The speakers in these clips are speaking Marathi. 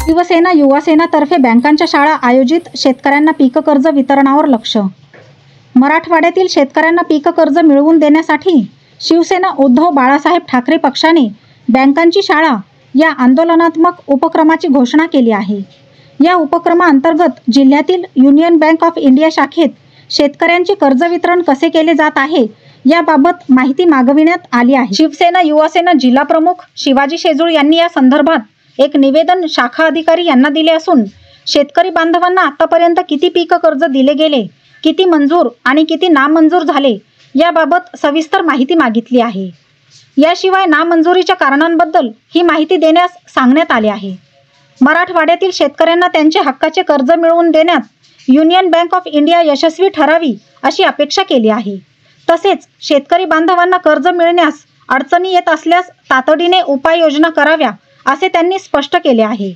शिवसेना युवासेनातर्फे बँकांच्या शाळा आयोजित शेतकऱ्यांना पीक कर्ज वितरणावर लक्ष. मराठवाड्यातील शेतकऱ्यांना पीक कर्ज मिळवून देण्यासाठी शिवसेना उद्धव बाळासाहेब ठाकरे पक्षाने बँकांची शाळा या आंदोलनात्मक उपक्रमाची घोषणा केली आहे. या उपक्रमाअंतर्गत जिल्ह्यातील युनियन बँक ऑफ इंडिया शाखेत शेतकऱ्यांचे कर्ज वितरण कसे केले जात आहे याबाबत माहिती मागविण्यात आली आहे. शिवसेना युवासेना जिल्हा प्रमुख शिवाजी शेजूळ यांनी या संदर्भात एक निवेदन शाखा अधिकारी यांना दिले असून शेतकरी बांधवांना आतापर्यंत किती पीक कर्ज दिले गेले, किती मंजूर आणि किती नामंजूर झाले याबाबत सविस्तर माहिती मागितली आहे. याशिवाय नामंजुरीच्या कारणांबद्दल ही माहिती देण्यास सांगण्यात आले आहे. मराठवाड्यातील शेतकऱ्यांना त्यांचे हक्काचे कर्ज मिळवून देण्यात युनियन बँक ऑफ इंडिया यशस्वी ठरावी अशी अपेक्षा केली आहे. तसेच शेतकरी बांधवांना कर्ज मिळण्यास अडचणी येत असल्यास तातडीने उपाययोजना कराव्या असे त्यांनी स्पष्ट केले आहे.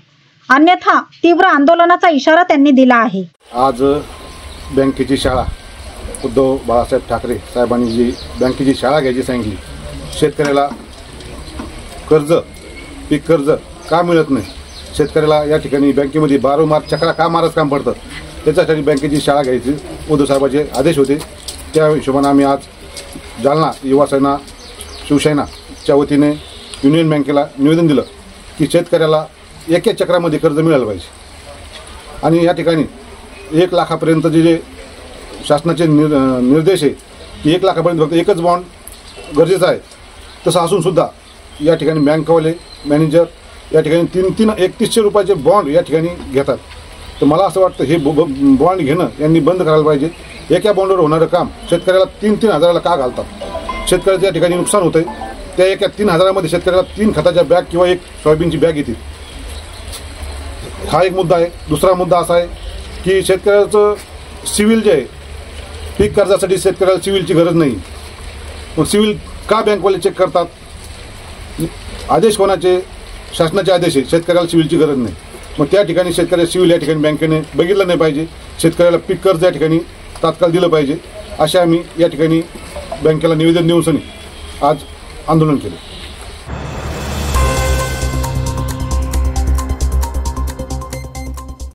अन्यथा तीव्र आंदोलनाचा इशारा त्यांनी दिला आहे. आज बँकेची शाळा उद्धव बाळासाहेब ठाकरे साहेबांनी जी बँकेची शाळा घ्यायची सांगितली, शेतकऱ्याला कर्ज पीक कर्ज का मिळत नाही, शेतकऱ्याला या ठिकाणी बँकेमध्ये वारंवार चक्रा का मारत काम पडतं, त्याच्यासाठी बँकेची शाळा घ्यायची उद्धव साहेबांचे आदेश होते. त्या हिशोबाने आम्ही आज जालना युवासेना शिवसेनाच्या वतीने युनियन बँकेला निवेदन दिलं की शेतकऱ्याला एका चक्रामध्ये कर्ज मिळालं पाहिजे. आणि या ठिकाणी 1 लाखापर्यंत जे शासनाचे निर्देश आहे की 1 लाखापर्यंत फक्त एकच बॉन्ड गरजेचं आहे. तसं असूनसुद्धा या ठिकाणी बँकवाले मॅनेजर या ठिकाणी 3100 रुपयाचे बॉन्ड या ठिकाणी घेतात. तर मला असं वाटतं हे बॉन्ड घेणं यांनी बंद करायला पाहिजे. एका बॉन्डवर होणारं काम शेतकऱ्याला 3-3 हजाराला का घालतात? शेतकऱ्याचं या ठिकाणी नुकसान होतं आहे. त्या एका 3 हजारामध्ये शेतकऱ्याला 3 खताच्या बॅग किंवा 1 सोयाबीनची बॅग येते. हा एक मुद्दा आहे. दुसरा मुद्दा असा आहे की शेतकऱ्याचं सिव्हिल जे आहे, पीक कर्जासाठी शेतकऱ्याला सिव्हिलची गरज नाही. पण सिव्हिल का बँकवाले चेक करतात? आदेश कोणाचे? शासनाचे आदेश आहे. शेतकऱ्याला सिव्हिलची गरज नाही. मग त्या ठिकाणी शेतकऱ्याला सिव्हिल या ठिकाणी बँकेने बघितलं नाही पाहिजे. शेतकऱ्याला पीक कर्ज या ठिकाणी तात्काळ दिलं पाहिजे. असे आम्ही या ठिकाणी बँकेला निवेदन देऊन आज आंदोलन केलं.